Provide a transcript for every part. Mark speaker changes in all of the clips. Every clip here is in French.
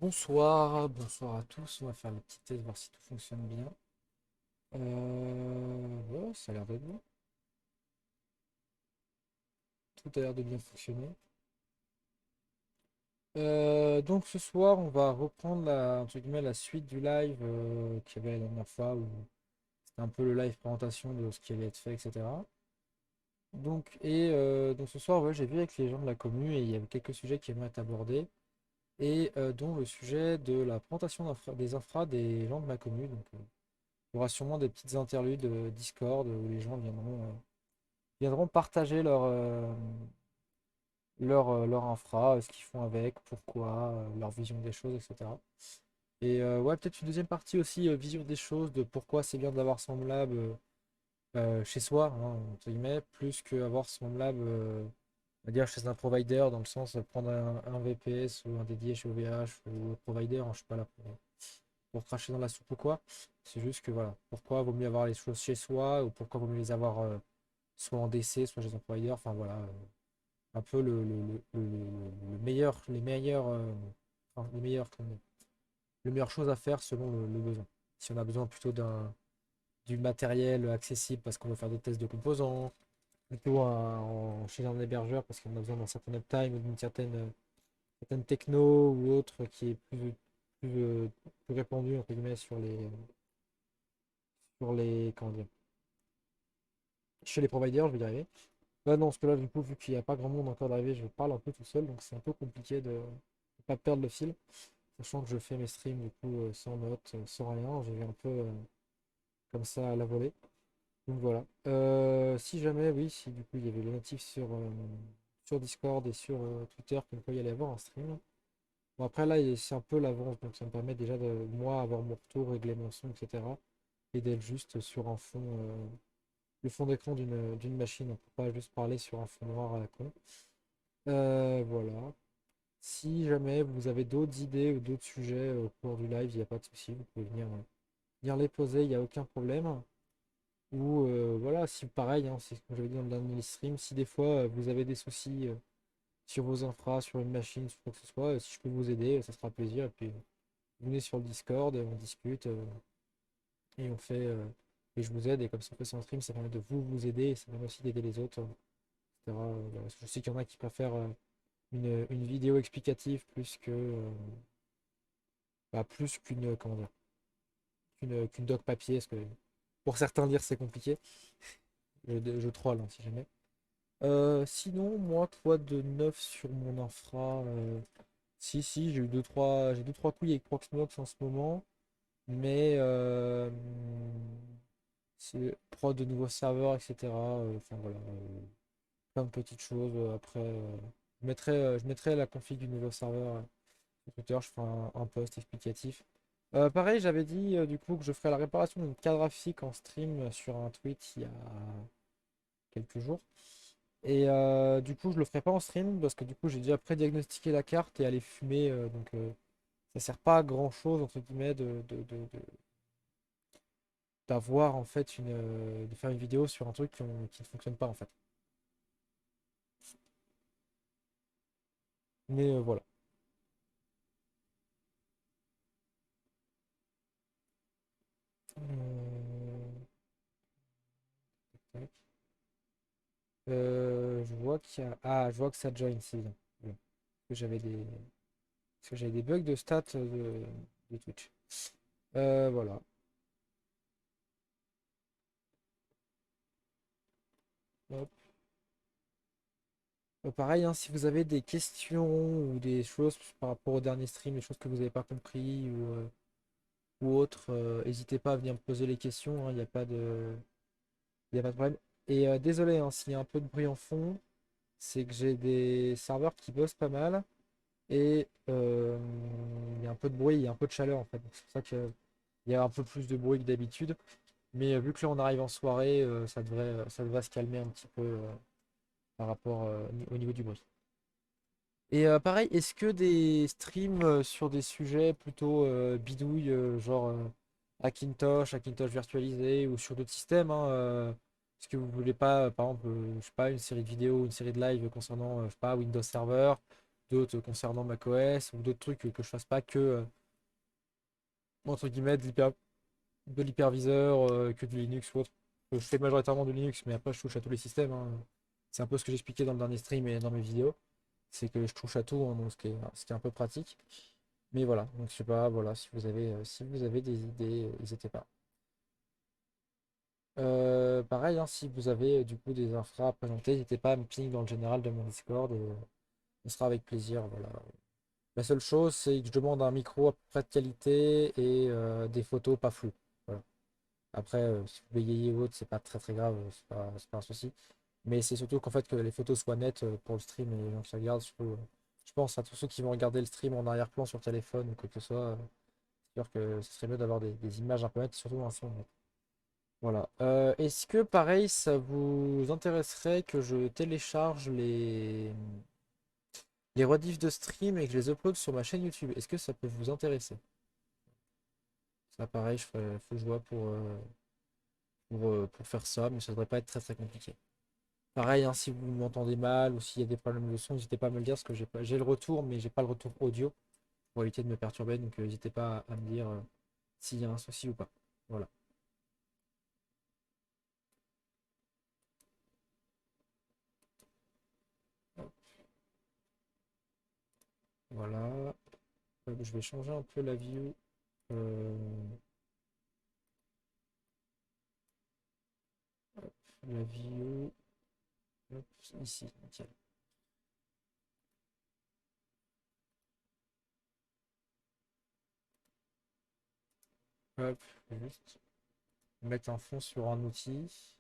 Speaker 1: Bonsoir à tous. On va faire le petit test, voir si tout fonctionne bien. Ouais, ça a l'air d'être bon. Tout a l'air de bien fonctionner. Donc ce soir, on va reprendre entre guillemets, la suite du live qu'il y avait la dernière fois, où c'était un peu le live présentation de ce qui allait être fait, etc. Donc ce soir, ouais, j'ai vu avec les gens de la commu et il y avait quelques sujets qui aimeraient être abordés, et dont le sujet de la présentation des infras des gens de ma commu. Il y aura sûrement des petites interludes Discord où les gens viendront partager leur infra, ce qu'ils font avec, pourquoi, leur vision des choses, etc. Et ouais, peut-être une deuxième partie aussi, vision des choses, de pourquoi c'est bien d'avoir Semblable chez soi, hein, entre guillemets, plus qu'avoir Semblable, on va dire, chez un provider, dans le sens prendre un VPS ou un dédié chez OVH ou au provider, hein, je suis pas là pour cracher dans la soupe ou quoi. C'est juste que voilà, pourquoi vaut mieux avoir les choses chez soi, ou pourquoi vaut mieux les avoir soit en DC, soit chez un provider. Enfin voilà, un peu le meilleur, enfin, les meilleurs, comment dire, les meilleures choses à faire selon le besoin. Si on a besoin plutôt du matériel accessible parce qu'on veut faire des tests de composants, plutôt chez un hébergeur parce qu'on a besoin d'un certain uptime ou d'une certaine techno ou autre qui est plus répandu entre guillemets sur les, comment dire, chez les providers, je vais y arriver. Bah non, parce que là, du coup, vu qu'il n'y a pas grand monde encore d'arriver, je parle un peu tout seul, donc c'est un peu compliqué de ne pas perdre le fil, sachant que je fais mes streams du coup sans notes, sans rien, j'ai un peu comme ça à la volée. Donc voilà. Si jamais, oui, si du coup il y avait les notifs sur Discord et sur Twitter, comme quoi il y allait avoir un stream. Bon après là, c'est un peu l'avance, donc ça me permet déjà de moi avoir mon retour, régler mon son, etc. Et d'être juste sur un fond, le fond d'écran d'une machine, on peut pas juste parler sur un fond noir à la con. Voilà. Si jamais vous avez d'autres idées ou d'autres sujets au cours du live, il n'y a pas de souci, vous pouvez venir les poser, il n'y a aucun problème. Ou voilà, si pareil, hein, c'est ce que j'avais dit dans le dernier stream, si des fois vous avez des soucis sur vos infras, sur une machine, sur quoi que ce soit, si je peux vous aider, ça sera un plaisir. Et puis venez sur le Discord, on discute et on fait et je vous aide. Et comme ça on fait son stream, ça permet de vous aider et ça permet aussi d'aider les autres, etc. Voilà. Je sais qu'il y en a qui préfèrent une vidéo explicative plus qu'une comment dire, qu'une doc papier, parce que pour certains lire c'est compliqué. Je troll hein, si jamais. Sinon, moi, quoi de neuf sur mon infra? Si, j'ai deux trois couilles avec Proxmox en ce moment, mais c'est prod de nouveaux serveurs, etc. Enfin voilà, plein de petites choses. Après, je mettrai la config du nouveau serveur sur Twitter, je ferai un post explicatif. Pareil, j'avais dit du coup que je ferais la réparation d'une carte graphique en stream sur un tweet il y a quelques jours. Et du coup, je le ferai pas en stream parce que du coup, j'ai déjà pré-diagnostiqué la carte et elle est fumée. Donc, ça sert pas à grand chose, entre guillemets, d'avoir en fait de faire une vidéo sur un truc qui ne fonctionne pas en fait. Mais voilà. Euh, tac. Je vois qu'il y a. Ah, je vois que ça join, c'est bien. Bien. Parce que j'avais des bugs de stats de Twitch. Voilà. Hop. Pareil, hein, si vous avez des questions ou des choses par rapport au dernier stream, des choses que vous n'avez pas compris ou autres, n'hésitez pas à venir me poser les questions, il n'y a pas de problème. Et désolé hein, s'il y a un peu de bruit en fond, c'est que j'ai des serveurs qui bossent pas mal et il y a un peu de bruit, il y a un peu de chaleur en fait. Donc, c'est pour ça qu'il y a un peu plus de bruit que d'habitude. Mais vu que là on arrive en soirée, ça devrait se calmer un petit peu par rapport au niveau du bruit. Et pareil, est-ce que des streams sur des sujets plutôt bidouilles, genre Hackintosh virtualisé ou sur d'autres systèmes, hein, est-ce que vous voulez pas, par exemple, je sais pas, une série de vidéos, une série de live concernant, je sais pas, Windows Server d'autres concernant macOS ou d'autres trucs que je fasse pas que, entre guillemets, de l'hyperviseur, que du Linux ou autre. Je fais majoritairement du Linux, mais après je touche à tous les systèmes, hein. C'est un peu ce que j'expliquais dans le dernier stream et dans mes vidéos. C'est que je touche à tout, hein, donc ce qui est un peu pratique. Mais voilà, donc je sais pas, voilà, si vous avez des idées, n'hésitez pas. Pareil, hein, si vous avez du coup des infras à présenter, n'hésitez pas à me ping dans le général de mon Discord et ce sera avec plaisir. Voilà. La seule chose, c'est que je demande un micro à peu près de qualité et des photos pas floues. Voilà. Après, si vous bégayez ou autre, c'est pas très très grave, c'est pas un souci. Mais c'est surtout qu'en fait que les photos soient nettes pour le stream et les gens qui regardent. Je pense à tous ceux qui vont regarder le stream en arrière-plan sur téléphone ou quoi que ce soit. C'est sûr que ce serait mieux d'avoir des images un peu nettes, surtout un son net. Voilà. Est-ce que pareil, ça vous intéresserait que je télécharge les rediffs de stream et que je les upload sur ma chaîne YouTube? Est-ce que ça peut vous intéresser? Ça, pareil, faut que je vois pour faire ça, mais ça devrait pas être très très compliqué. Pareil, hein, si vous m'entendez mal ou s'il y a des problèmes de son, n'hésitez pas à me le dire parce que j'ai le retour, mais j'ai pas le retour audio pour éviter de me perturber. Donc n'hésitez pas à me dire s'il y a un souci ou pas. Voilà. Voilà. Je vais changer un peu la view. euh, la view. Hop, ici, nickel. Hop, juste mettre un fond sur un outil.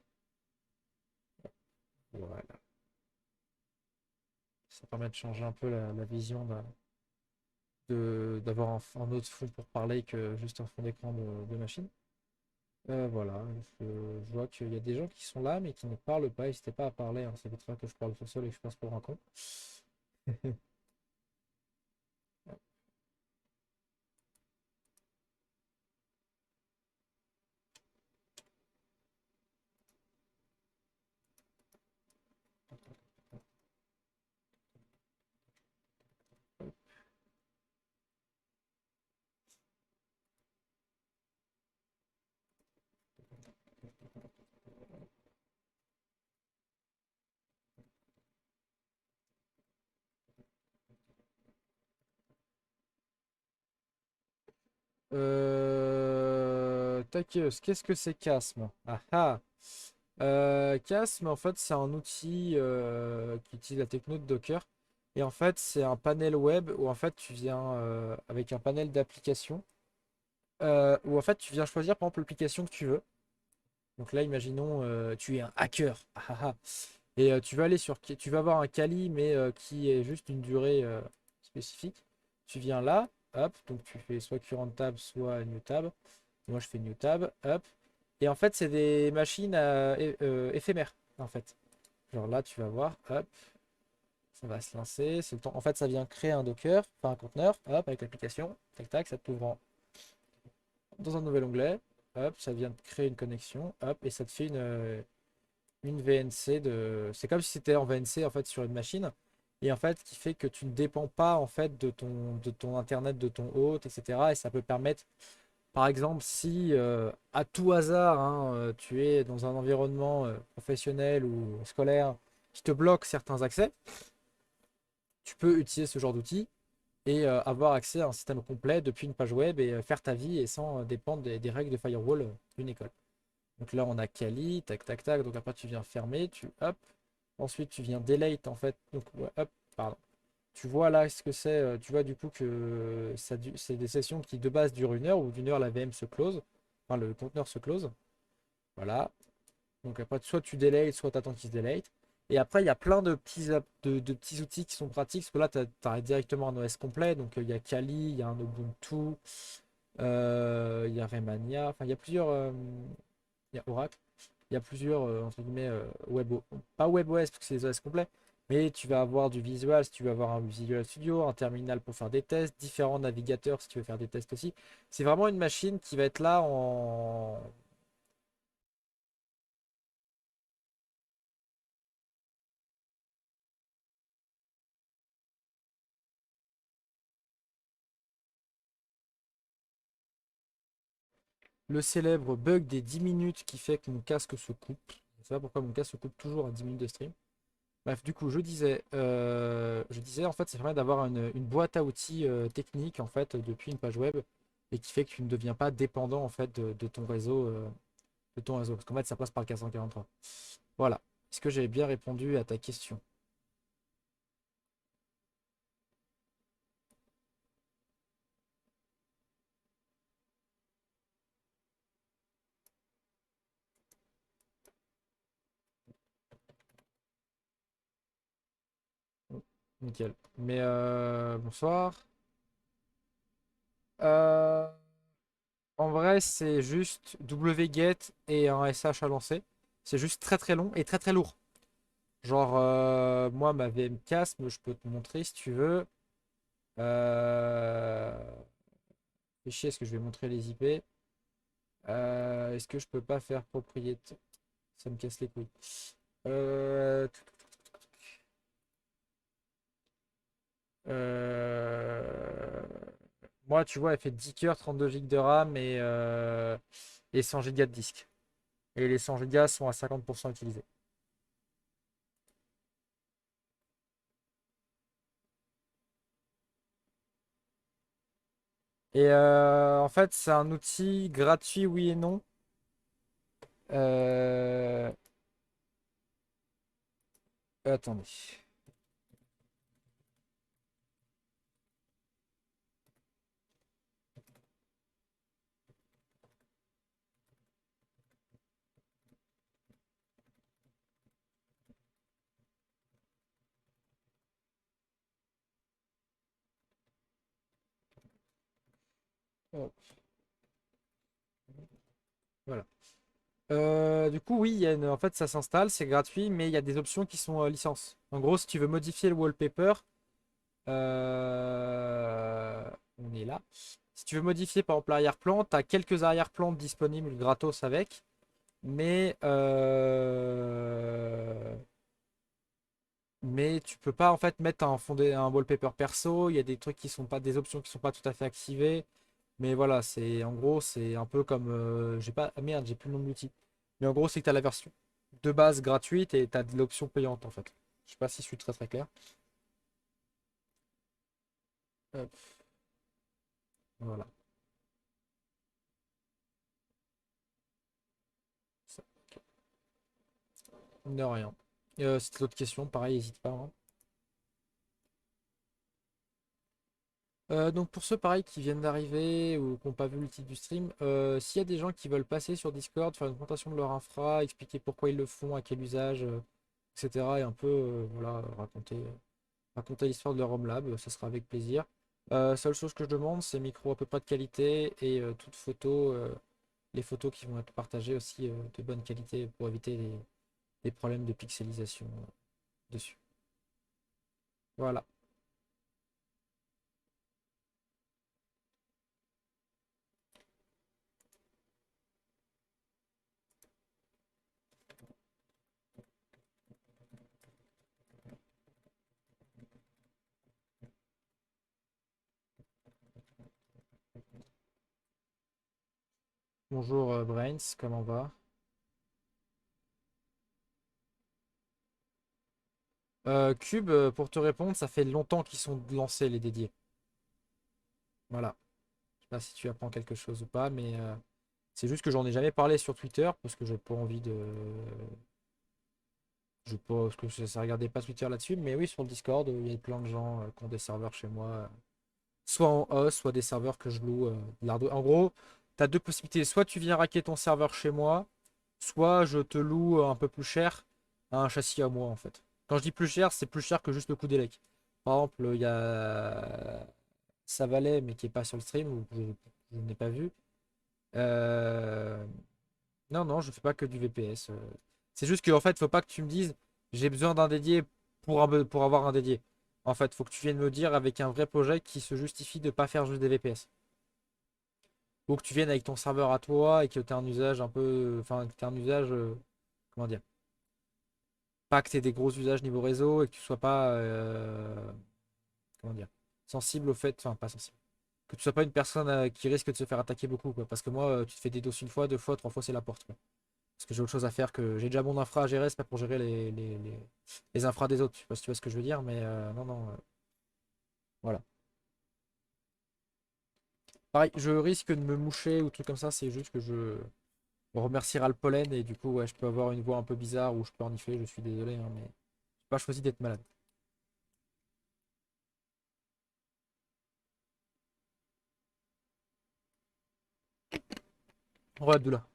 Speaker 1: Voilà. Ça permet de changer un peu la vision d'avoir un autre fond pour parler que juste un fond d'écran de machine. Voilà, je vois qu'il y a des gens qui sont là mais qui ne parlent pas. N'hésitez pas à parler, hein. Ça évitera que je parle tout seul et que je passe pour un con. Takeus, qu'est-ce que c'est Casm? Ah ah. Casm, en fait, c'est un outil qui utilise la techno de Docker. Et en fait, c'est un panel web où en fait tu viens avec un panel d'applications où en fait tu viens choisir par exemple l'application que tu veux. Donc là, imaginons tu es un hacker. Ah, ah, ah. Et tu vas aller tu vas avoir un Kali mais qui est juste d'une durée spécifique. Tu viens là, hop, donc tu fais soit current tab, soit new tab. Moi, je fais new tab, hop. Et en fait, c'est des machines éphémères, en fait. Genre là, tu vas voir, hop, ça va se lancer. C'est le temps. En fait, ça vient créer un Docker, enfin un conteneur, hop, avec l'application. Tac, tac, ça t'ouvre dans un nouvel onglet. Hop, ça vient de créer une connexion, hop, et ça te fait une VNC de. C'est comme si c'était en VNC en fait sur une machine. Et en fait, qui fait que tu ne dépends pas en fait de ton internet, de ton hôte, etc. Et ça peut permettre, par exemple, si à tout hasard, hein, tu es dans un environnement professionnel ou scolaire qui te bloque certains accès, tu peux utiliser ce genre d'outil et avoir accès à un système complet depuis une page web et faire ta vie et sans dépendre des règles de firewall d'une école. Donc là, on a Kali, tac, tac, tac. Donc après, tu viens fermer, hop. Ensuite, tu viens delete en fait. Donc, ouais, hop, pardon. Tu vois là ce que c'est. Tu vois du coup que c'est des sessions qui de base durent 1 heure ou d'1 heure la VM se close. Enfin, le conteneur se close. Voilà. Donc après, soit tu délais, soit tu attends qu'il se délai. Et après, il y a plein de petits outils qui sont pratiques. Parce que là, tu as directement un OS complet. Donc il y a Kali, il y a un Ubuntu, il y a Remania. Enfin, il y a plusieurs. Il y a Oracle. Il y a plusieurs, entre guillemets, pas WebOS parce que c'est des OS complets. Mais tu vas avoir du Visual si tu veux avoir un Visual Studio, un terminal pour faire des tests, différents navigateurs si tu veux faire des tests aussi. C'est vraiment une machine qui va être là en, Le célèbre bug des 10 minutes qui fait que mon casque se coupe. Je sais pas pourquoi mon casque se coupe toujours à 10 minutes de stream. Bref, du coup, je disais en fait, ça permet d'avoir une boîte à outils technique en fait depuis une page web et qui fait que tu ne deviens pas dépendant en fait de ton réseau, parce qu'en fait, ça passe par le 443. Voilà. Est-ce que j'ai bien répondu à ta question? Nickel. Mais bonsoir. Euh, En vrai, c'est juste wget et un SH à lancer. C'est juste très très long et très très lourd. Genre, moi, ma VM casse, mais je peux te montrer si tu veux. Euh... Fais chier, est-ce que je vais montrer les IP? Est-ce que je peux pas faire propriété? Ça me casse les couilles. Euh... euh, Moi, tu vois, elle fait 10 cœurs, 32 gigs de RAM et 100 gigas de disque. Et les 100 gigas sont à 50% utilisés. Et en fait, c'est un outil gratuit, oui et non. Euh, Attendez. Hop, voilà. Du coup, oui, en fait, ça s'installe, c'est gratuit, mais il y a des options qui sont licence. En gros, si tu veux modifier le wallpaper, on est là. Si tu veux modifier par exemple l'arrière-plan, tu as quelques arrière-plans disponibles gratos avec, mais tu peux pas en fait mettre un wallpaper perso. Il y a des trucs qui sont pas des options qui sont pas tout à fait activées. Mais voilà, c'est en gros, c'est un peu comme j'ai pas ah merde, j'ai plus le nom de l'outil. Mais en gros, c'est que tu as la version de base gratuite et tu as de l'option payante en fait. Je sais pas si je suis très très clair. Hop, voilà. Ça, ok. De rien. Si t'as d'autres questions, pareil, n'hésite pas, hein. Donc pour ceux pareil qui viennent d'arriver ou qui n'ont pas vu le titre du stream, s'il y a des gens qui veulent passer sur Discord, faire une présentation de leur infra, expliquer pourquoi ils le font, à quel usage, etc. et un peu voilà, raconter l'histoire de leur Home Lab, ça sera avec plaisir. Seule chose que je demande, c'est micro à peu près de qualité et toutes photos, les photos qui vont être partagées aussi de bonne qualité pour éviter les problèmes de pixelisation dessus. Voilà. Bonjour Brains, comment va? Cube, pour te répondre, ça fait longtemps qu'ils sont lancés les dédiés. Voilà. Je sais pas si tu apprends quelque chose ou pas, mais c'est juste que j'en ai jamais parlé sur Twitter parce que j'ai pas envie de. Je pense que ça regardait pas Twitter là-dessus, mais oui, sur le Discord, il y a plein de gens qui ont des serveurs chez moi, soit en host, soit des serveurs que je loue de l'hardware. En gros, tu as deux possibilités. Soit tu viens raquer ton serveur chez moi, soit je te loue un peu plus cher un châssis à moi en fait. Quand je dis plus cher, c'est plus cher que juste le coût d'élec. Par exemple, il y a Savalet, mais qui est pas sur le stream, ou que je n'ai pas vu. Euh, Non, non, je fais pas que du VPS. C'est juste qu'en fait, faut pas que tu me dises j'ai besoin d'un dédié pour avoir un dédié. En fait, faut que tu viennes me dire avec un vrai projet qui se justifie de pas faire juste des VPS. Ou que tu viennes avec ton serveur à toi et que tu aies un usage un peu. Enfin, que tu un usage. Comment dire? Pas que tu aies des gros usages niveau réseau et que tu sois pas. Comment dire? Sensible au fait. Enfin, pas sensible. Que tu sois pas une personne qui risque de se faire attaquer beaucoup, quoi. Parce que moi, tu te fais des DDoS une fois, deux fois, trois fois, c'est la porte, quoi. Parce que j'ai autre chose à faire que j'ai déjà mon infra à gérer, c'est pas pour gérer les infras des autres. Je sais pas si tu vois ce que je veux dire, mais non, non, voilà. Pareil, je risque de me moucher ou truc comme ça, c'est juste que on remerciera le pollen et du coup, ouais, je peux avoir une voix un peu bizarre ou je peux renifler, je suis désolé, hein, mais j'ai pas choisi d'être malade. Ouais, Abdullah.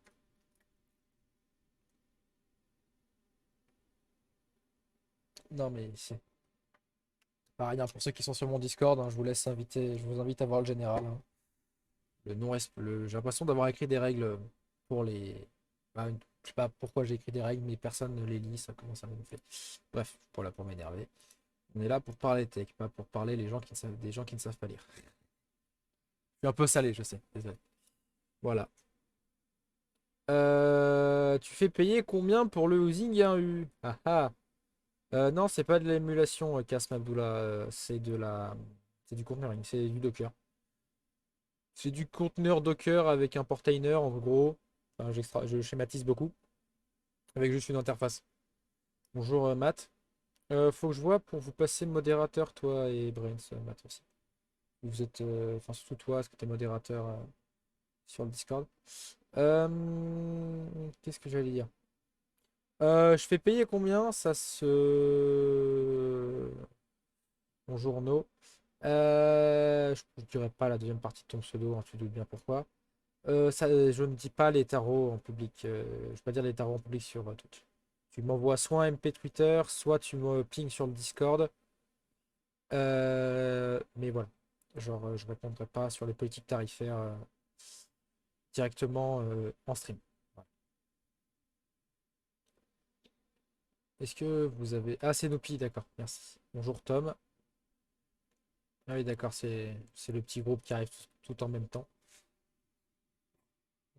Speaker 1: Non, mais c'est pareil, hein, pour ceux qui sont sur mon Discord, hein, je vous laisse inviter, je vous invite à voir le général, hein. Le non j'ai l'impression d'avoir écrit des règles pour les. Bah, je sais pas pourquoi j'ai écrit des règles, mais personne ne les lit, ça commence à me faire. Bref, voilà pour m'énerver. On est là pour parler tech, pas pour parler des gens qui ne savent pas lire. Je suis un peu salé, je sais, désolé. Voilà. Tu fais payer combien pour le housing 1U? Ah ah. Non, c'est pas de l'émulation, Kasm Abdullah. C'est du conteneuring, c'est du Docker. C'est du conteneur Docker avec un portainer en gros. Enfin, je schématise beaucoup. Avec juste une interface. Bonjour Matt. Faut que je vois pour vous passer modérateur, toi et Brains, Matt aussi. Vous êtes. Enfin, surtout toi, est-ce que tu es modérateur sur le Discord? Qu'est-ce que j'allais dire? Je fais payer combien? Ça se. Bonjour No. Je dirais pas la deuxième partie de ton pseudo, hein, tu doutes bien pourquoi. Je ne dis pas les tarots en public. Je peux pas dire les tarots en public sur Twitch. Tu m'envoies soit un MP Twitter, soit tu me ping sur le Discord. Mais voilà. Genre, je répondrai pas sur les politiques tarifaires directement en stream. Voilà. Est-ce que vous avez. Ah, c'est Nopi, d'accord, merci. Bonjour Tom. Ah oui, d'accord, c'est le petit groupe qui arrive tout en même temps.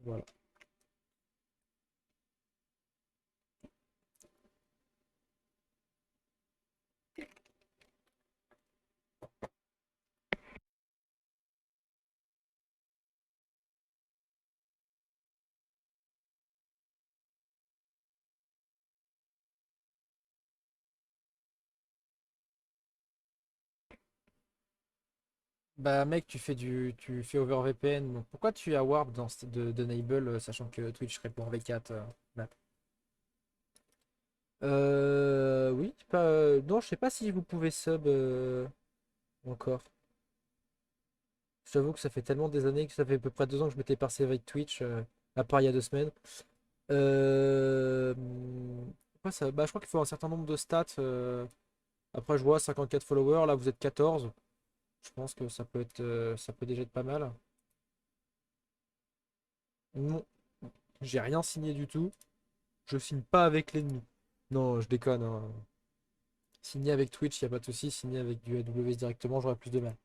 Speaker 1: Voilà. Bah mec, tu fais OverVPN. Donc pourquoi tu as Warp d'Enable, sachant que Twitch répond en V4 là. Oui, pas, non, je sais pas si vous pouvez sub encore. Je t'avoue que ça fait tellement des années que ça fait à peu près 2 ans que je m'étais passé avec Twitch, à part il y a 2 semaines. Euh, je crois qu'il faut un certain nombre de stats. Après, je vois 54 followers, là vous êtes 14. Je pense que ça peut déjà être pas mal. Non, j'ai rien signé du tout. Je signe pas avec l'ennemi. Non, je déconne, hein. Signer avec Twitch, y a pas de souci. Signer avec du AWS directement, j'aurais plus de mal.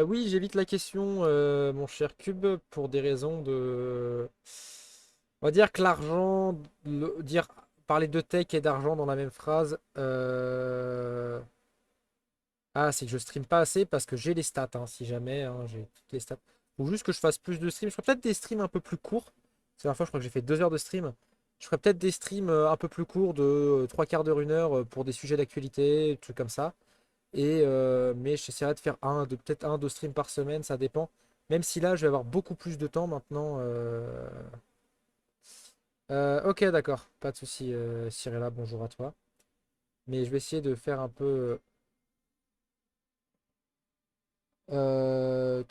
Speaker 1: Oui, j'évite la question, mon cher Cube, pour des raisons de. On va dire que l'argent, parler de tech et d'argent dans la même phrase. Ah, c'est que je stream pas assez parce que j'ai les stats, hein, si jamais, hein, j'ai toutes les stats. Faut juste que je fasse plus de streams. Je ferai peut-être des streams un peu plus courts. La dernière fois, je crois que j'ai fait 2 heures de stream. Je ferai peut-être des streams un peu plus courts de trois quarts d'heure, 1 heure pour des sujets d'actualité, des trucs comme ça. Mais j'essaierai de faire peut-être un, deux streams par semaine, ça dépend. Même si là, je vais avoir beaucoup plus de temps maintenant. Ok, d'accord, pas de souci, Cyrilla, bonjour à toi. Mais je vais essayer de faire un peu. euh,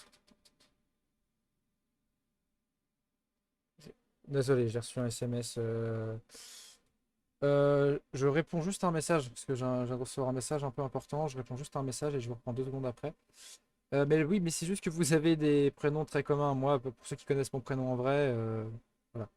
Speaker 1: Désolé, j'ai reçu un SMS. Je réponds juste à un message, parce que j'ai de recevoir un message un peu important. Je réponds juste à un message et je vous reprends 2 secondes après. Mais oui, mais c'est juste que vous avez des prénoms très communs. Moi, pour ceux qui connaissent mon prénom en vrai, voilà.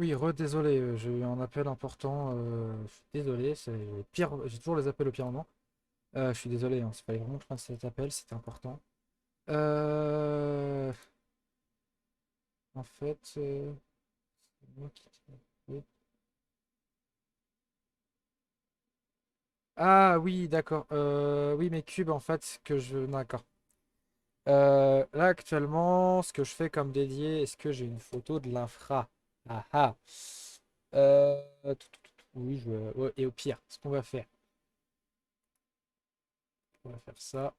Speaker 1: Oui, redésolé, j'ai eu un appel important. Je suis désolé, c'est pire. J'ai toujours les appels au pire moment. Je suis désolé, hein, c'est fallait vraiment que je fasse cet appel, c'était important. Euh, En fait, c'est moi qui t'ai appelé. Ah oui, d'accord. Oui, mes cubes, en fait, que je. D'accord. Là, actuellement, ce que je fais comme dédié, est-ce que j'ai une photo de l'infra? Ah ah. Oui, ouais, et au pire, ce qu'on va faire, on va faire ça.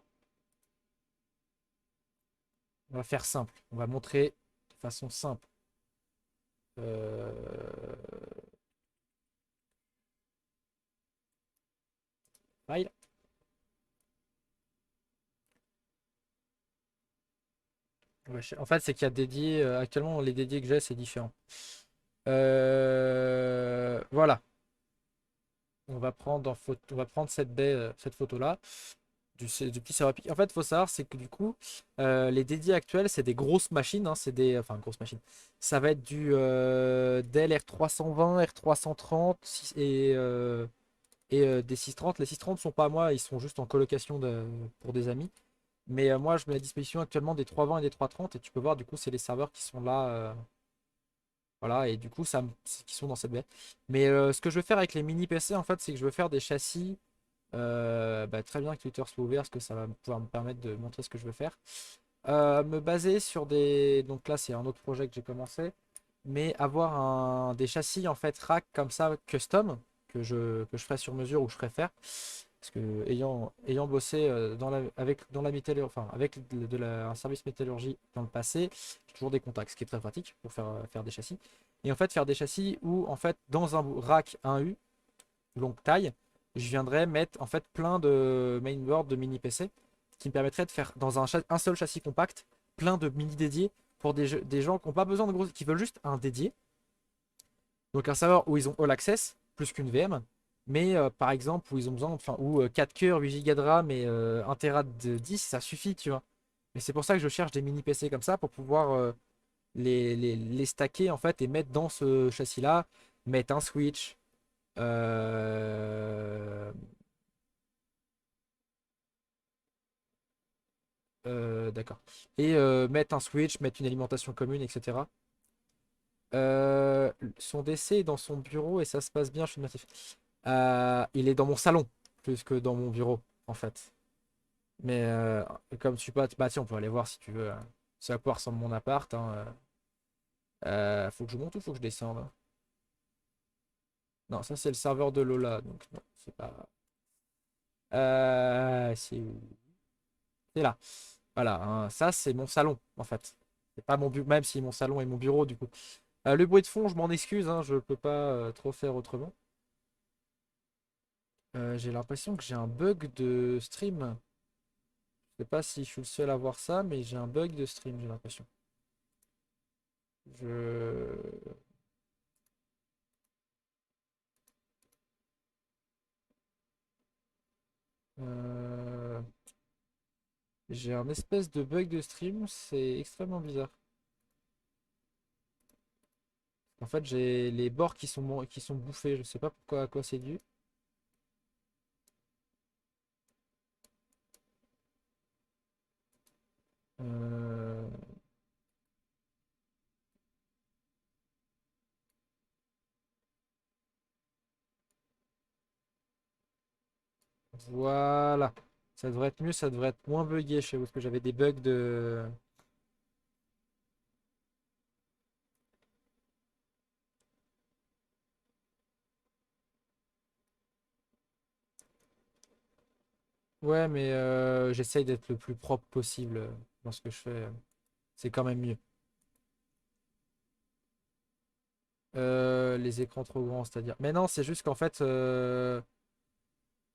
Speaker 1: On va faire simple. On va montrer de façon simple. Euh, File. Ouais, en fait, c'est qu'il y a dédié. Actuellement, les dédiés que j'ai, c'est différent. Voilà. On va prendre cette baie, cette photo-là, du petit serveur Epic. En fait, il faut savoir, c'est que du coup, les dédiés actuels, c'est des grosses machines, hein, c'est des, enfin, grosses machines. Ça va être du Dell R320, R330 des 630. Les 630 sont pas à moi, ils sont juste en colocation pour des amis. Mais moi, je mets à disposition actuellement des 320 et des 330. Et tu peux voir, du coup, c'est les serveurs qui sont là. Voilà, et du coup, qui sont dans cette baie. Mais ce que je veux faire avec les mini PC, en fait, c'est que je veux faire des châssis. Bah, très bien que Twitter soit ouvert, parce que ça va pouvoir me permettre de montrer ce que je veux faire. Me baser sur des. Donc là, c'est un autre projet que j'ai commencé. Mais avoir des châssis, en fait, rack comme ça, custom, que je ferai sur mesure ou je ferai faire. Parce que ayant bossé dans la métallurgie, enfin avec un service métallurgie dans le passé, j'ai toujours des contacts, ce qui est très pratique pour faire des châssis. Et en fait, faire des châssis où en fait dans un rack 1U, longue taille, je viendrais mettre en fait plein de mainboard de mini PC qui me permettrait de faire dans un seul châssis compact plein de mini dédiés pour des gens qui n'ont pas besoin de gros, qui veulent juste un dédié. Donc un serveur où ils ont All Access, plus qu'une VM, mais par exemple où ils ont besoin, enfin, où 4 cœurs, 8 Go de RAM et 1 Tera de 10, ça suffit, tu vois. Et c'est pour ça que je cherche des mini PC comme ça pour pouvoir les stacker en fait et mettre dans ce châssis-là, mettre un switch. euh, d'accord. Et mettre un switch, mettre une alimentation commune, etc. Son décès est dans son bureau et ça se passe bien, je suis natif. Il est dans mon salon, plus que dans mon bureau, en fait. Mais comme tu peux, bah tiens, on peut aller voir si tu veux. C'est à quoi ressemble mon appart, hein. Faut que je monte ou faut que je descende, hein. Non, ça c'est le serveur de Lola, donc non, c'est pas. C'est là. Voilà, hein, ça c'est mon salon, en fait. C'est pas mon bureau, même si mon salon est mon bureau, du coup. Le bruit de fond, je m'en excuse, hein, je peux pas trop faire autrement. J'ai l'impression que j'ai un bug de stream. Je sais pas si je suis le seul à voir ça, mais j'ai un bug de stream, j'ai l'impression. Je... euh, J'ai un espèce de bug de stream, c'est extrêmement bizarre. En fait, j'ai les bords qui sont bouffés, je sais pas pourquoi, à quoi c'est dû. Euh, Voilà. Ça devrait être mieux, ça devrait être moins buggé chez vous, parce que j'avais des bugs de... Ouais, mais j'essaye d'être le plus propre possible dans ce que je fais. C'est quand même mieux. Les écrans trop grands, c'est-à-dire. Mais non, c'est juste qu'en fait,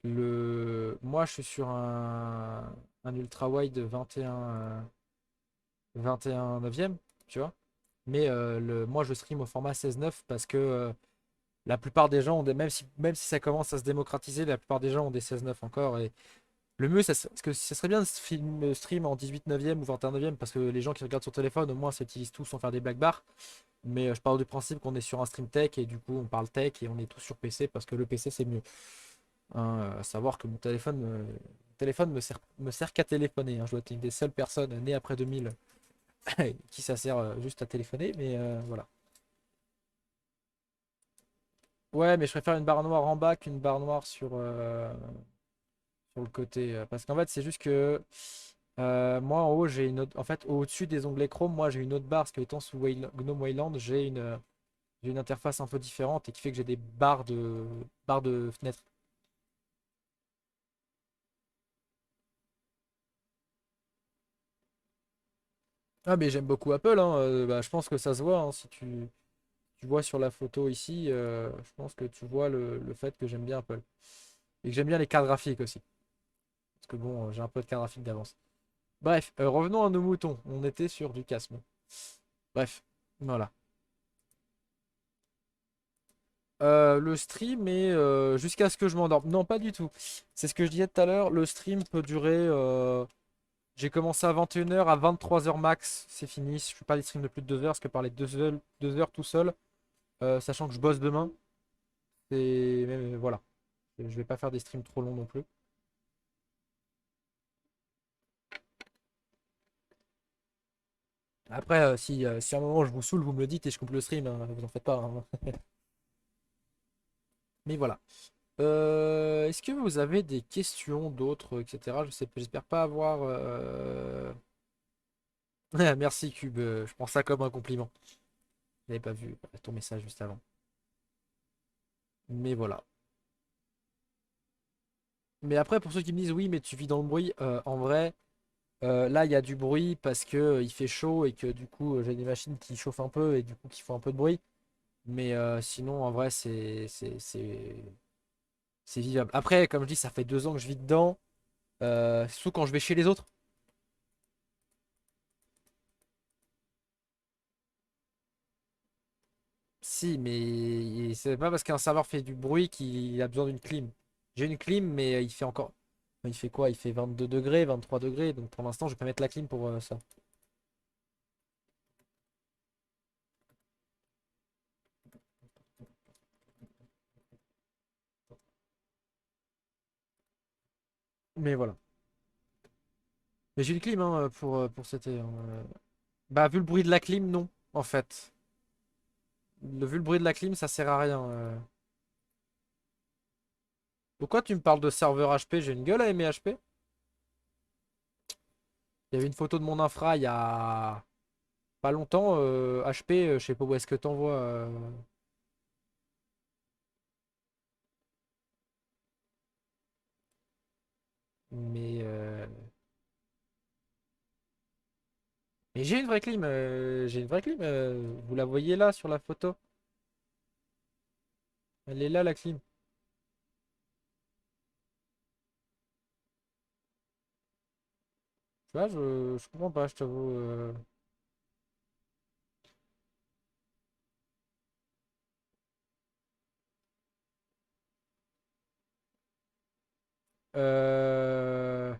Speaker 1: moi, je suis sur un ultra wide de 21 neuvième, tu vois. Mais moi, je stream au format 16:9 parce que la plupart des gens même si ça commence à se démocratiser, la plupart des gens ont des 16:9 encore. Et le mieux, parce que ça serait bien de stream en 18 neuvième ou 21 neuvième parce que les gens qui regardent sur téléphone, au moins, s'utilisent tous sans faire des black bars. Mais je parle du principe qu'on est sur un stream tech et du coup on parle tech et on est tous sur PC parce que le PC c'est mieux. Hein, à savoir que mon téléphone me sert qu'à téléphoner. Hein. Je dois être une des seules personnes nées après 2000 qui ça sert juste à téléphoner, mais voilà. Ouais, mais je préfère une barre noire en bas qu'une barre noire sur le côté. Parce qu'en fait, c'est juste que moi en haut, j'ai une autre. En fait, au-dessus des onglets Chrome, moi j'ai une autre barre, parce que étant sous GNOME Wayland, j'ai une interface un peu différente et qui fait que j'ai des barres de fenêtres. Ah, mais j'aime beaucoup Apple, hein. Bah, je pense que ça se voit, hein, si tu vois sur la photo ici, je pense que tu vois le fait que j'aime bien Apple. Et que j'aime bien les cartes graphiques aussi. Parce que bon, j'ai un peu de cartes graphiques d'avance. Bref, revenons à nos moutons. On était sur du casme. Bref, voilà. Le stream est jusqu'à ce que je m'endorme. Non, pas du tout. C'est ce que je disais tout à l'heure. Le stream peut durer. J'ai commencé à 21 h, à 23 h max. C'est fini. Je fais pas des streams de plus de 2 heures parce que par les 2 heures tout seul, sachant que je bosse demain, voilà. Je vais pas faire des streams trop longs non plus. Après, si à un moment je vous saoule, vous me le dites et je coupe le stream, hein, vous en faites pas. Hein. Mais voilà. Est-ce que vous avez des questions d'autres, etc. J'espère pas avoir. Merci Cube, je prends ça comme un compliment. Je n'avais pas vu ton message juste avant. Mais voilà. Mais après, pour ceux qui me disent oui, mais tu vis dans le bruit, en vrai, là il y a du bruit parce que il fait chaud et que du coup j'ai des machines qui chauffent un peu et du coup qui font un peu de bruit. Mais sinon, en vrai, c'est vivable. Après, comme je dis, ça fait 2 ans que je vis dedans. Surtout quand je vais chez les autres. Si, mais c'est pas parce qu'un serveur fait du bruit qu'il a besoin d'une clim. J'ai une clim, mais il fait encore. Il fait quoi? Il fait 22 degrés, 23 degrés. Donc pour l'instant, je vais pas mettre la clim pour ça. Mais voilà. Mais j'ai une clim hein, pour cet été. Hein. Bah, vu le bruit de la clim, non, en fait. Vu le bruit de la clim, ça sert à rien. Pourquoi tu me parles de serveur HP? J'ai une gueule à aimer HP. Il y avait une photo de mon infra il y a pas longtemps. HP, je sais pas où est-ce que t'envoies. Mais j'ai une vraie clim. J'ai une vraie clim. Vous la voyez là sur la photo. Elle est là, la clim. Tu vois, je comprends pas, je t'avoue. Euh,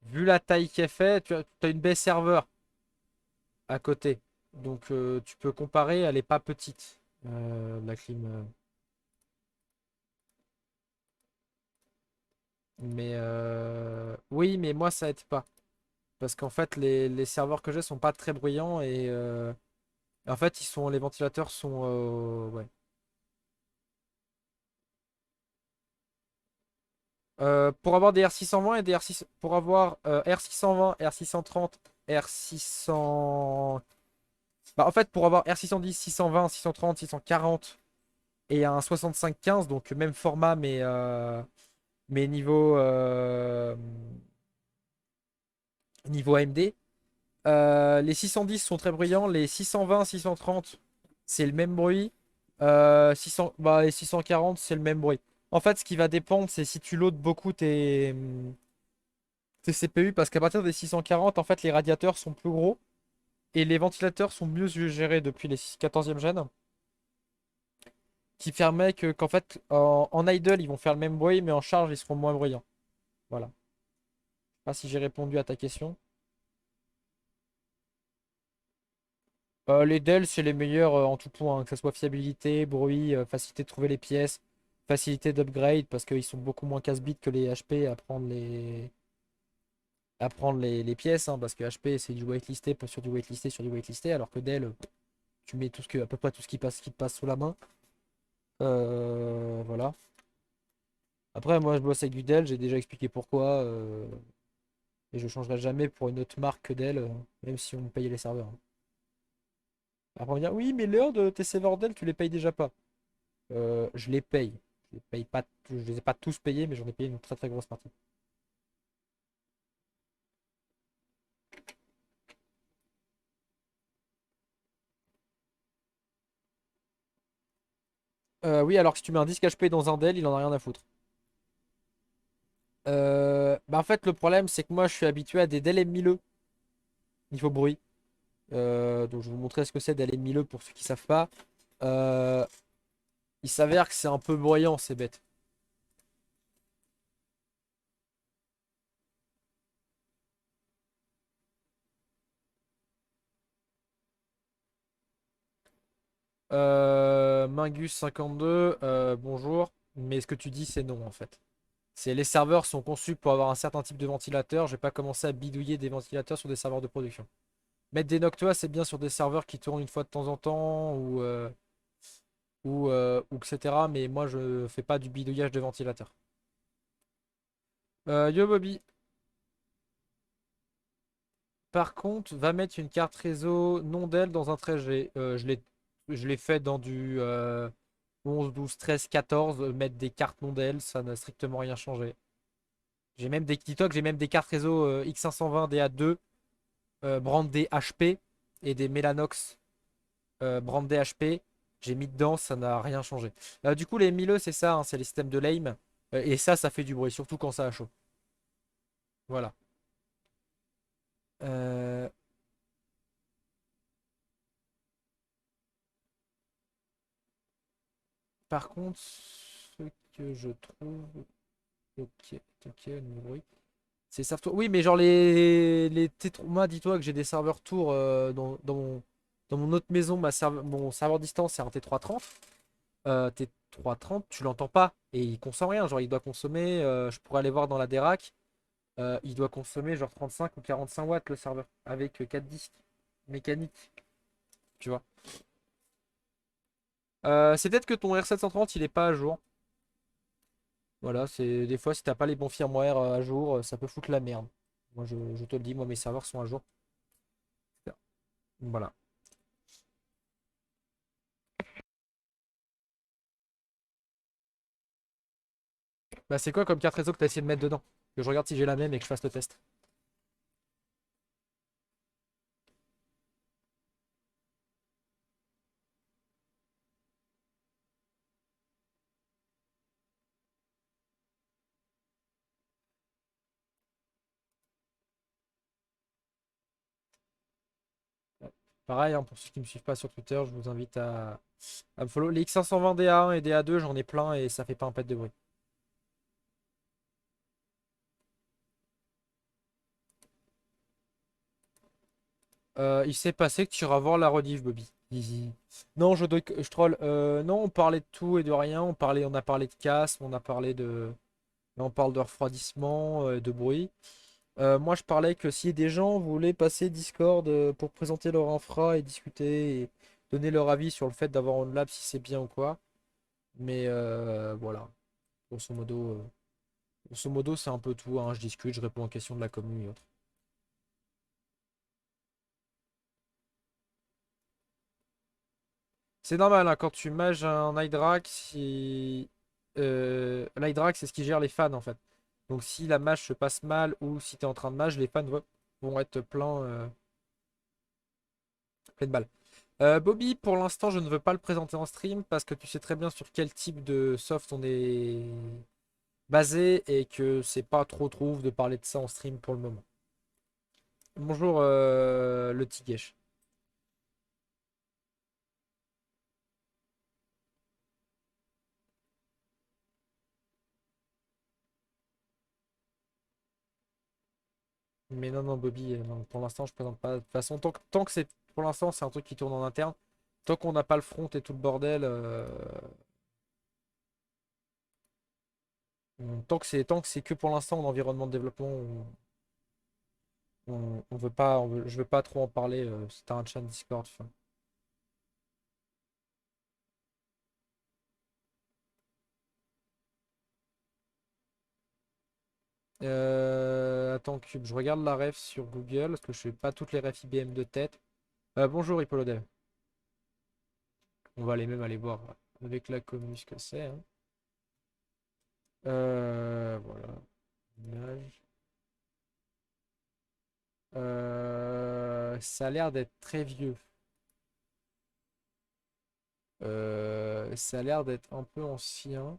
Speaker 1: Vu la taille qu'elle fait, tu as une baie serveur à côté. Donc tu peux comparer, elle est pas petite. La clim. Mais oui, mais moi ça aide pas. Parce qu'en fait, les serveurs que j'ai sont pas très bruyants et en fait, les ventilateurs sont. Ouais. Pour avoir des R620 et des R6, pour avoir R620, R630, R600. Bah, en fait, pour avoir R610, 620, 630, 640 et un 6515, donc même format, mais niveau AMD. Les 610 sont très bruyants. Les 620, 630, c'est le même bruit. 600, bah, les 640, c'est le même bruit. En fait, ce qui va dépendre, c'est si tu loads beaucoup tes CPU, parce qu'à partir des 640, en fait, les radiateurs sont plus gros et les ventilateurs sont mieux gérés depuis les 14e gène, qui permet qu'en fait, en idle, ils vont faire le même bruit, mais en charge, ils seront moins bruyants. Voilà. Je sais pas si j'ai répondu à ta question. Les Dell, c'est les meilleurs en tout point, hein, que ce soit fiabilité, bruit, facilité de trouver les pièces, facilité d'upgrade, parce qu'ils sont beaucoup moins casse-bite que les HP à prendre les pièces, hein, parce que HP c'est du waitlisté sur du waitlisté sur du waitlisté, alors que Dell, tu mets à peu près tout ce qui te passe sous la main. Voilà. Après, moi je bosse avec du Dell, j'ai déjà expliqué pourquoi, et je changerai jamais pour une autre marque que Dell, même si on me payait les serveurs, hein. Après on va dire, oui, mais l'heure de tes serveurs Dell, tu les payes déjà pas. Je les paye. Je les paye pas, je les ai pas tous payés, mais j'en ai payé une très très grosse partie. Oui, alors que si tu mets un disque HP dans un Dell, il en a rien à foutre. Bah en fait, le problème, c'est que moi, je suis habitué à des Dell M1000E niveau bruit. Donc, je vais vous montrer ce que c'est Dell M1000E pour ceux qui savent pas. Euh, il s'avère que c'est un peu bruyant, c'est bête. Mingus52, bonjour. Mais ce que tu dis, c'est non en fait. Les serveurs sont conçus pour avoir un certain type de ventilateur. Je vais pas commencer à bidouiller des ventilateurs sur des serveurs de production. Mettre des Noctua, c'est bien sur des serveurs qui tournent une fois de temps en temps ou etc. Mais moi, je fais pas du bidouillage de ventilateur. Yo Bobby, par contre, va mettre une carte réseau non Dell dans un 13G. Je l'ai fait dans du 11, 12, 13, 14. Mettre des cartes non Dell, ça n'a strictement rien changé. J'ai même des dis-toi que j'ai même des cartes réseau X520 DA2 brandées HP et des Mellanox brandées HP. J'ai mis dedans, ça n'a rien changé. Du coup, les Mille, c'est ça, hein, c'est les systèmes de lame. Et ça fait du bruit, surtout quand ça a chaud. Voilà. Euh, Par contre, ce que je trouve. Ok, ok, niveau bruit. C'est serveurs. Oui, mais genre moi, dis-toi que j'ai des serveurs tours dans mon autre maison. Mon serveur distance, c'est un T330. T330, tu l'entends pas. Et il consomme rien. Genre, il doit consommer. Je pourrais aller voir dans la DRAC. Il doit consommer genre 35 ou 45 watts le serveur. Avec 4 disques mécaniques. Tu vois. C'est peut-être que ton R730 il est pas à jour. Voilà, c'est des fois si t'as pas les bons firmware à jour, ça peut foutre la merde. Moi je te le dis, moi mes serveurs sont à jour. Voilà. Bah c'est quoi comme carte réseau que t'as essayé de mettre dedans? Que je regarde si j'ai la même et que je fasse le test. Ouais. Pareil, hein, pour ceux qui me suivent pas sur Twitter, je vous invite à me follow. Les X520 DA1 et DA2, j'en ai plein et ça fait pas un pet de bruit. Il s'est passé que tu iras voir la rediff, Bobby. Easy. Non, je troll. Non, on parlait de tout et de rien. On a parlé de casse, on a parlé de. Là, on parle de refroidissement, de bruit. Moi, je parlais que si des gens voulaient passer Discord pour présenter leur infra et discuter et donner leur avis sur le fait d'avoir OnLab, si c'est bien ou quoi. Mais voilà, grosso modo, c'est un peu tout, hein. Je discute, je réponds aux questions de la commune et autres. C'est normal, hein, quand tu mages un iDRAC, l'iDRAC, c'est ce qui gère les fans en fait. Donc si la mage se passe mal ou si tu es en train de mage, les fans vont être plein de balles. Bobby, pour l'instant, je ne veux pas le présenter en stream parce que tu sais très bien sur quel type de soft on est basé et que c'est pas trop trouve de parler de ça en stream pour le moment. Bonjour le Tigesh. Mais non, non, Bobby, non, pour l'instant, je présente pas. De toute façon, tant que c'est pour l'instant, c'est un truc qui tourne en interne. Tant qu'on n'a pas le front et tout le bordel, tant que c'est que pour l'instant en environnement de développement, on veut pas, je veux pas trop en parler. C'est un chat Discord. Enfin. Attends, Cube, je regarde la ref sur Google parce que je fais pas toutes les refs IBM de tête. Bonjour Hippolyte. On va aller même aller voir avec la commu ce que c'est. Hein. Voilà. Image. Ça a l'air d'être très vieux. Ça a l'air d'être un peu ancien.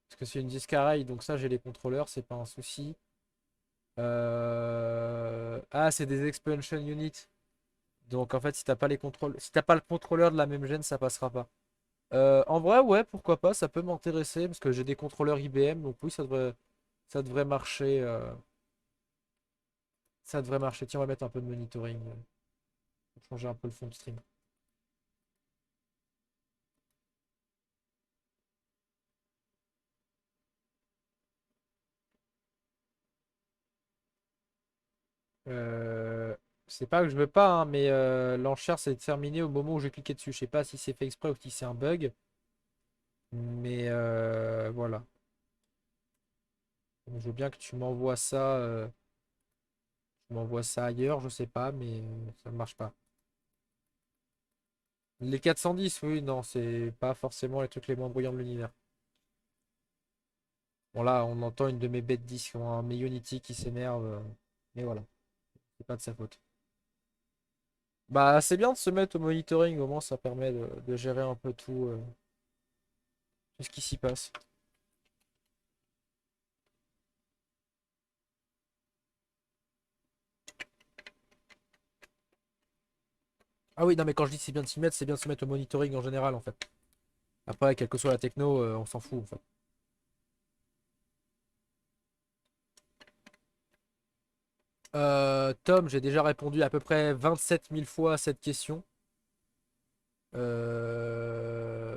Speaker 1: Parce que c'est une discarille, donc ça j'ai les contrôleurs, c'est pas un souci. Ah, c'est des expansion units. Donc en fait, si t'as pas les contrôles, si t'as pas le contrôleur de la même gêne, ça passera pas. En vrai, ouais, pourquoi pas, ça peut m'intéresser parce que j'ai des contrôleurs IBM, donc oui, ça devrait marcher. Ça devrait marcher. Tiens, on va mettre un peu de monitoring pour changer un peu le fond de stream. Euh, c'est pas que je veux pas, hein, mais l'enchère s'est terminée au moment où j'ai cliqué dessus. Je sais pas si c'est fait exprès ou si c'est un bug, mais voilà. Donc, je veux bien que tu m'envoies ça ailleurs, je sais pas, mais ça ne marche pas. Les 410, oui, non, c'est pas forcément les trucs les moins bruyants de l'univers. Bon là, on entend une de mes bêtes disques, un mes Unity qui s'énerve, mais voilà, c'est pas de sa faute. Bah, c'est bien de se mettre au monitoring, au moins ça permet de gérer un peu tout ce qui s'y passe. Ah oui, non, mais quand je dis c'est bien de s'y mettre, c'est bien de se mettre au monitoring en général en fait. Après, quelle que soit la techno, on s'en fout en fait. Tom, j'ai déjà répondu à peu près 27 000 fois à cette question. Euh,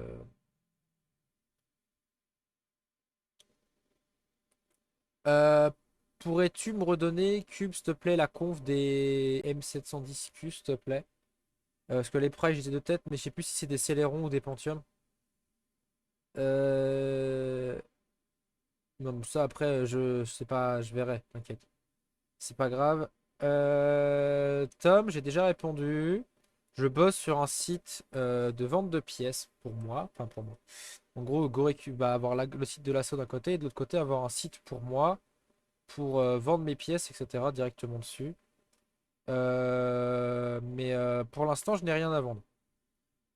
Speaker 1: euh, Pourrais-tu me redonner, Cube, s'il te plaît, la conf des M710Q, s'il te plaît? Parce que les prices, j'étais de tête, mais je sais plus si c'est des Celeron ou des Pentium. Euh... Non, mais ça après, je sais pas, je verrai, t'inquiète. C'est pas grave. Tom, j'ai déjà répondu. Je bosse sur un site de vente de pièces pour moi. Enfin, pour moi. En gros, GoRecu va avoir le site de l'assaut d'un côté et de l'autre côté, avoir un site pour moi pour vendre mes pièces, etc. directement dessus. Mais pour l'instant, je n'ai rien à vendre.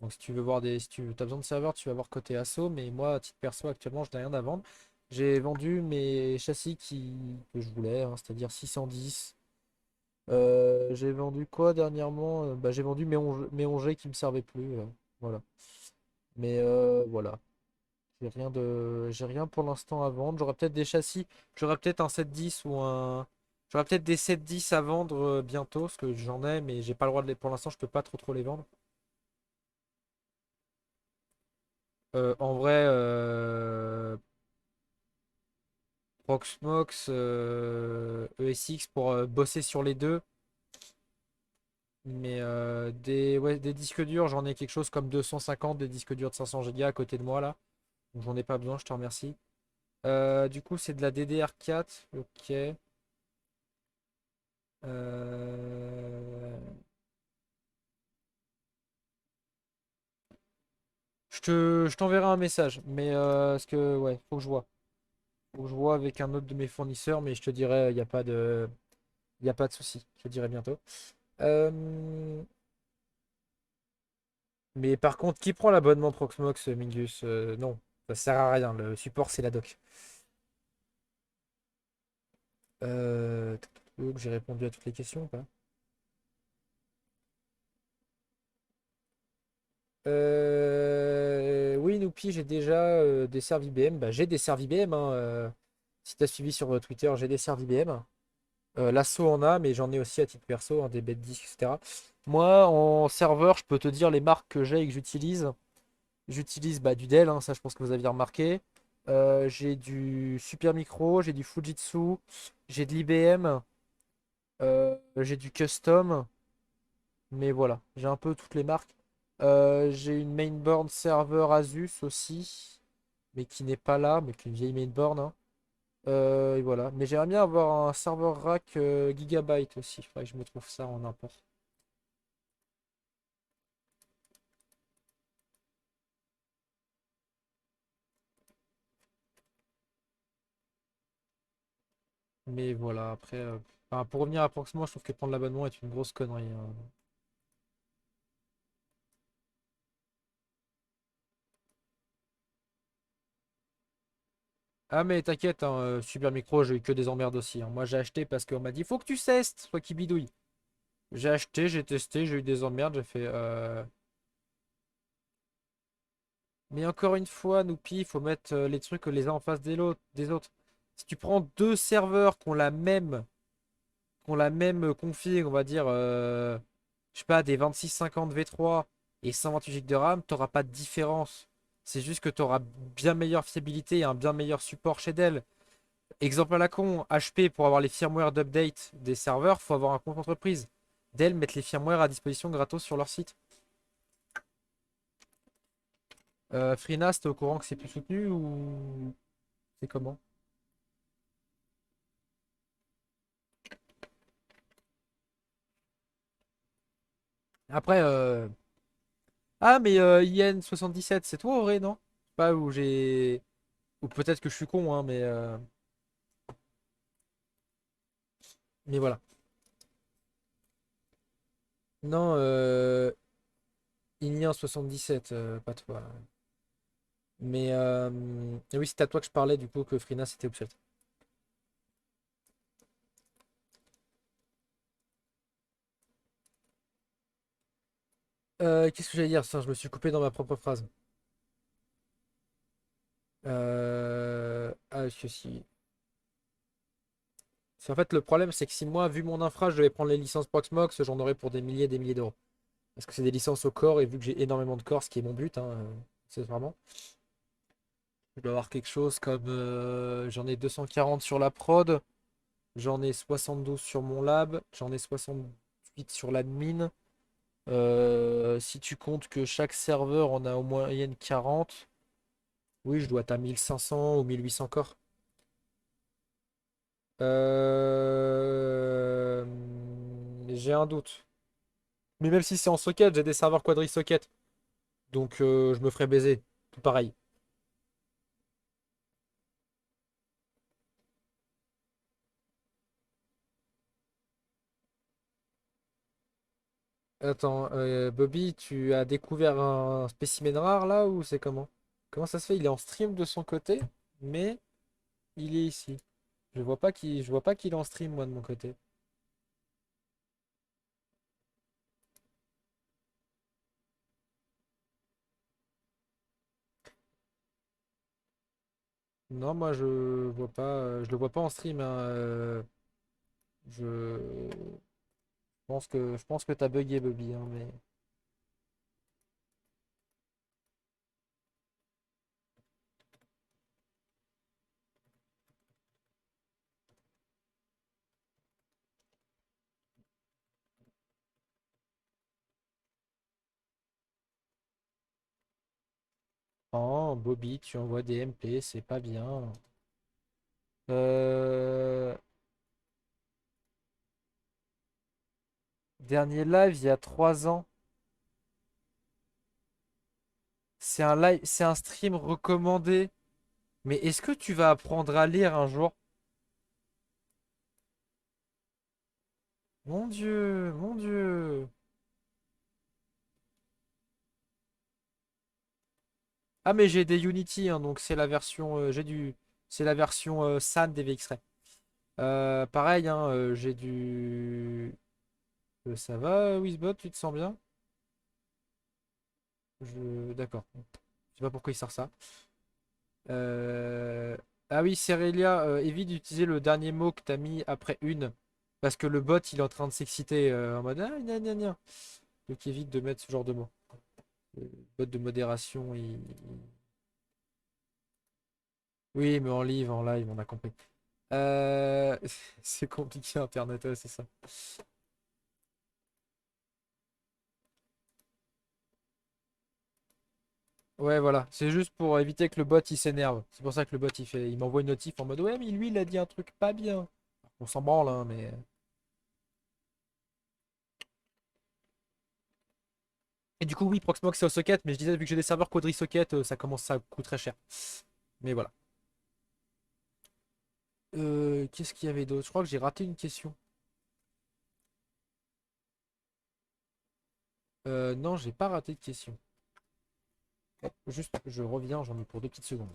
Speaker 1: Donc, si tu veux voir si tu as besoin de serveurs, tu vas voir côté assaut. Mais moi, à titre perso, actuellement, je n'ai rien à vendre. J'ai vendu mes châssis que je voulais, hein, c'est-à-dire 610. J'ai vendu quoi dernièrement? Bah, j'ai vendu mes ongets qui me servaient plus. Voilà. Mais voilà. J'ai rien pour l'instant à vendre. J'aurai peut-être des châssis. J'aurai peut-être un 710 ou un. J'aurai peut-être des 710 à vendre bientôt, parce que j'en ai, mais j'ai pas le droit de les. Pour l'instant, je peux pas trop les vendre. En vrai, Proxmox, ESX pour bosser sur les deux. Mais ouais, des disques durs, j'en ai quelque chose comme 250, des disques durs de 500 Go à côté de moi là. Donc j'en ai pas besoin, je te remercie. Du coup, c'est de la DDR4. Ok. Euh, je t'enverrai un message. Mais parce que ouais, faut que je vois. Faut que je vois avec un autre de mes fournisseurs, mais je te dirai, y a pas de souci. Je te dirai bientôt. Euh, Mais par contre, qui prend l'abonnement Proxmox, Mingus? Non, ça sert à rien. Le support, c'est la doc. J'ai répondu à toutes les questions ou pas? Oui, Noupi, j'ai déjà des servs IBM. Bah, j'ai des servs IBM. Hein, si tu as suivi sur Twitter, j'ai des servs IBM. L'assaut en a, mais j'en ai aussi à titre perso, hein, des bêtes disques, etc. Moi, en serveur, je peux te dire les marques que j'ai et que j'utilise. J'utilise bah, du Dell, hein, ça je pense que vous aviez remarqué. J'ai du Super Micro, j'ai du Fujitsu, j'ai de l'IBM, j'ai du Custom, mais voilà, j'ai un peu toutes les marques. J'ai une mainboard serveur Asus aussi, mais qui n'est pas là, mais qui est une vieille mainboard, hein. Et voilà, mais j'aimerais bien avoir un serveur rack Gigabyte aussi, il faudrait que je me trouve ça en import. Mais voilà, après, enfin, pour revenir à Proxmox, je trouve que prendre l'abonnement est une grosse connerie, hein. Ah mais t'inquiète, hein, Super Micro, j'ai eu que des emmerdes aussi, hein. Moi j'ai acheté parce qu'on m'a dit faut que tu testes, toi qui bidouille. J'ai acheté, j'ai testé, j'ai eu des emmerdes, j'ai fait mais encore une fois, Noupi, il faut mettre les trucs les uns en face des autres. Si tu prends deux serveurs qui ont la même config, on va dire, je sais pas, des 2650 V3 et 128 Go de RAM, t'auras pas de différence. C'est juste que tu auras bien meilleure fiabilité et un bien meilleur support chez Dell. Exemple à la con, HP, pour avoir les firmware d'update des serveurs, faut avoir un compte entreprise. Dell mettent les firmware à disposition gratos sur leur site. FreeNAS, t'es au courant que c'est plus soutenu ou c'est comment? Après, ah, mais IN77, c'est toi, en vrai, non? Pas où j'ai. Ou peut-être que je suis con, hein, mais voilà. Non, IN77, pas toi. Mais oui, c'est à toi que je parlais, du coup, que FreeNAS c'était obsolète. Qu'est-ce que j'allais dire? Ça, je me suis coupé dans ma propre phrase. Ah, ceci. En fait, le problème, c'est que si moi, vu mon infra, je devais prendre les licences Proxmox, j'en aurais pour des milliers d'euros. Parce que c'est des licences au corps, et vu que j'ai énormément de corps, ce qui est mon but, hein, c'est vraiment. Je dois avoir quelque chose comme. J'en ai 240 sur la prod, j'en ai 72 sur mon lab, j'en ai 68 sur l'admin. Si tu comptes que chaque serveur en a au moyenne 40, oui, je dois être à 1500 ou 1800 corps. Euh, J'ai un doute. Mais même si c'est en socket, j'ai des serveurs quadri-socket. Donc je me ferai baiser. Tout pareil. Attends, Bobby, tu as découvert un spécimen rare là ou c'est comment? Comment ça se fait? Il est en stream de son côté, mais il est ici. Je vois pas qu'il est en stream moi de mon côté. Non, moi je vois pas, je le vois pas en stream, hein, je je pense que t'as bugué Bobby, hein, mais. Oh, Bobby, tu envoies des MP, c'est pas bien. Euh, Dernier live il y a 3 ans. C'est un live, c'est un stream recommandé. Mais est-ce que tu vas apprendre à lire un jour? Mon Dieu, mon Dieu. Ah mais j'ai des Unity, hein, donc c'est la version, c'est la version SAN des VX-Ray. Pareil, hein, j'ai du. Ça va, Wizbot, tu te sens bien? D'accord. Je sais pas pourquoi il sort ça. Euh, Ah oui, Cerelia, évite d'utiliser le dernier mot que t'as mis après une. Parce que le bot, il est en train de s'exciter en mode ah, gna gna gna. Donc évite de mettre ce genre de mots. Le bot de modération, oui, mais en live, en live, on a compris. Euh, c'est compliqué Internet, ouais, c'est ça. Ouais, voilà. C'est juste pour éviter que le bot il s'énerve. C'est pour ça que le bot il m'envoie une notif en mode ouais, mais lui il a dit un truc pas bien. On s'en branle, hein, mais. Et du coup, oui, Proxmox c'est au socket, mais je disais, vu que j'ai des serveurs quadri socket, ça commence à coûter très cher. Mais voilà. Qu'est-ce qu'il y avait d'autre? Je crois que j'ai raté une question. Non, j'ai pas raté de question. Hop, juste, je reviens, j'en ai pour 2 petites secondes.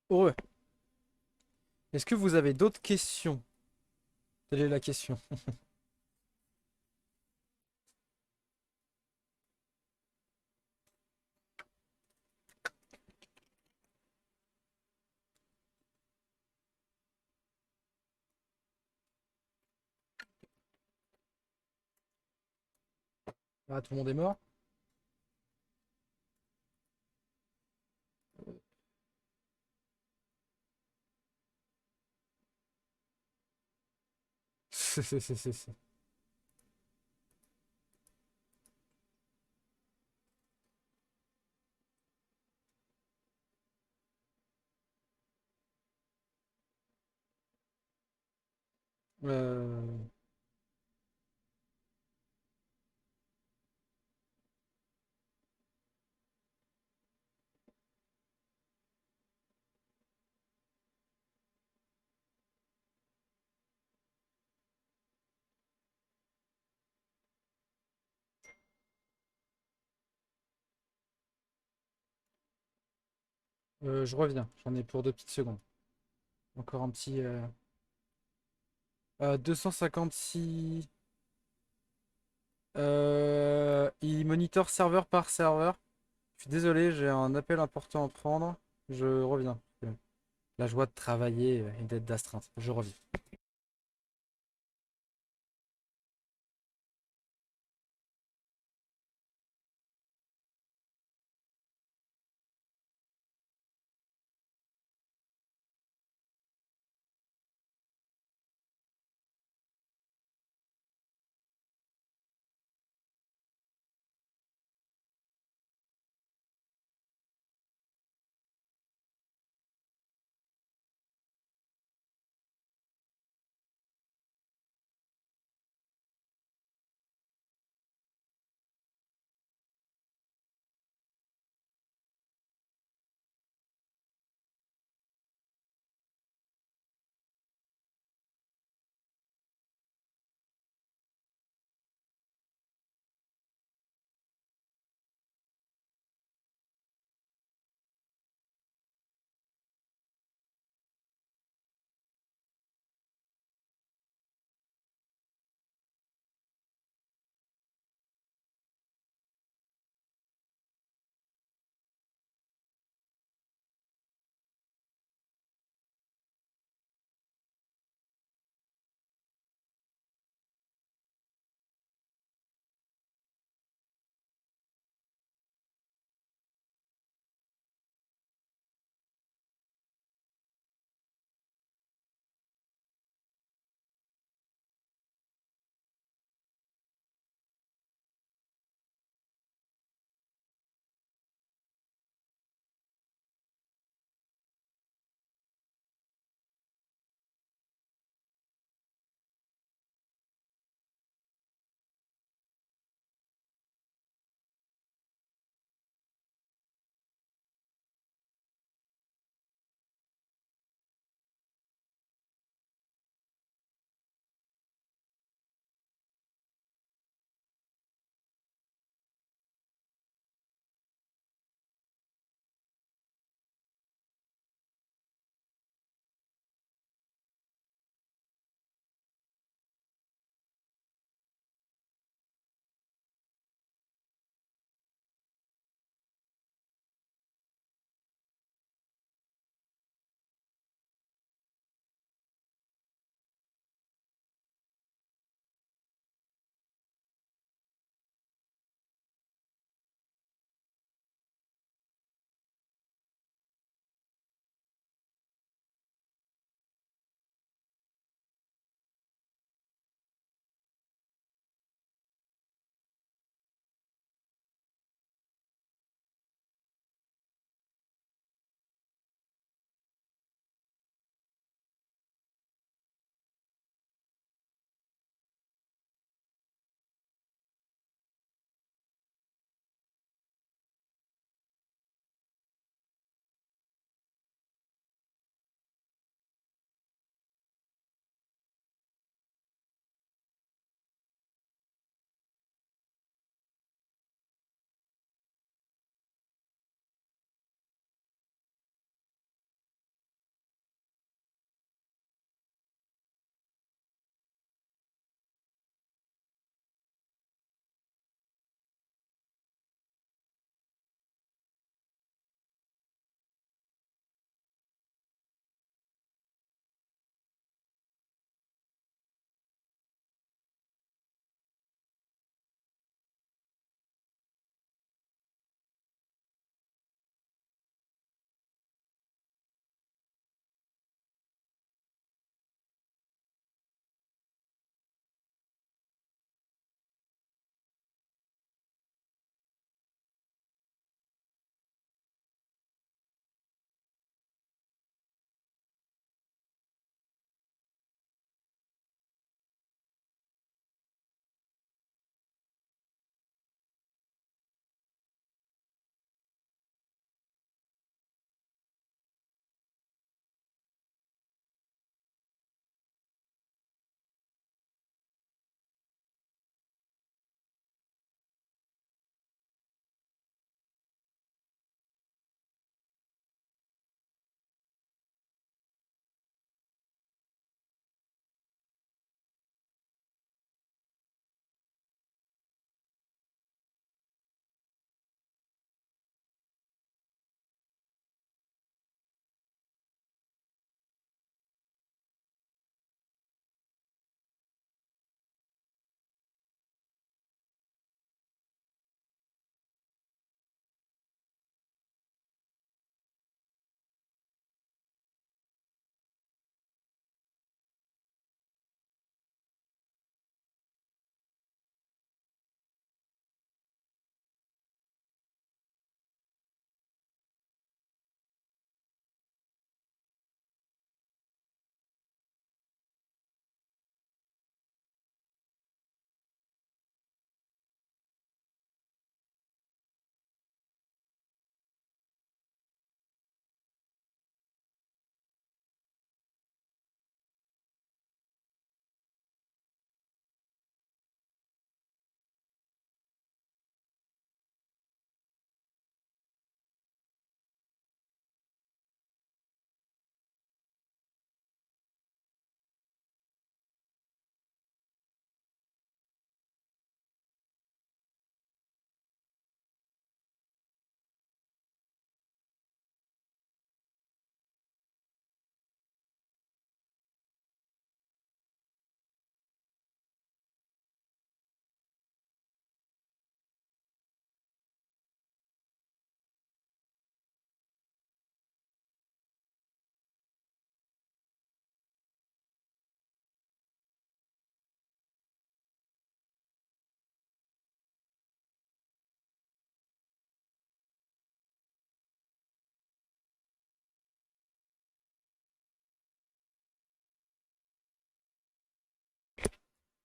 Speaker 1: Heureux. Est-ce que vous avez d'autres questions? Quelle est la question? Ah, tout le monde est mort? Euh, je reviens, j'en ai pour 2 petites secondes. Encore un petit. 256. Il monitor serveur par serveur. Je suis désolé, j'ai un appel important à prendre. Je reviens. La joie de travailler et d'être d'astreinte. Je reviens.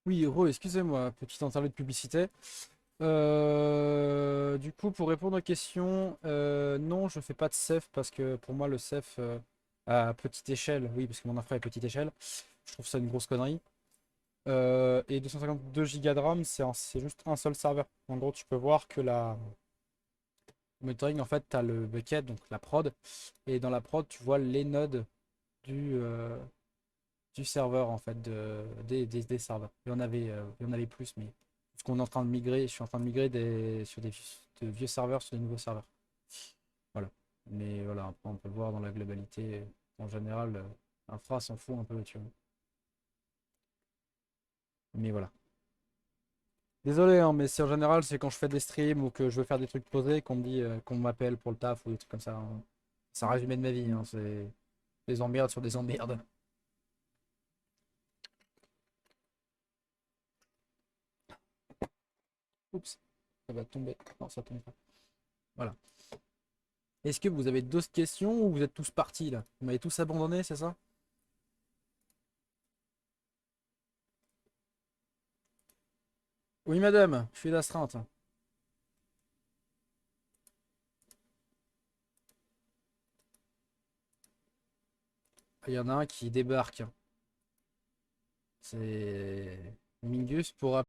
Speaker 1: Oui, excusez-moi, petite interlude de publicité. Du coup, pour répondre aux questions, non, je fais pas de CEF parce que pour moi, le CEF à petite échelle, oui, parce que mon infra est petite échelle, je trouve ça une grosse connerie. Et 252 Go de RAM, c'est juste un seul serveur. En gros, tu peux voir que le monitoring, en fait, tu as le bucket, donc la prod, et dans la prod, tu vois les nodes du, euh, du serveur, en fait, des serveurs. Il y en avait plus, mais ce qu'on est en train de migrer, je suis en train de migrer sur de vieux serveurs sur des nouveaux serveurs. Voilà. Mais voilà, après, on peut le voir dans la globalité. En général, l'infra s'en fout un peu, tu vois. Mais voilà. Désolé, hein, mais c'est en général, c'est quand je fais des streams ou que je veux faire des trucs posés qu'on me dit qu'on m'appelle pour le taf ou des trucs comme ça, hein. C'est un résumé de ma vie, hein, c'est des emmerdes sur des emmerdes. Oups, ça va tomber. Non, ça tombe pas. Voilà. Est-ce que vous avez d'autres questions ou vous êtes tous partis là? Vous m'avez tous abandonné, c'est ça? Oui, madame, je suis d'astreinte. Il y en a un qui débarque. C'est Mingus pour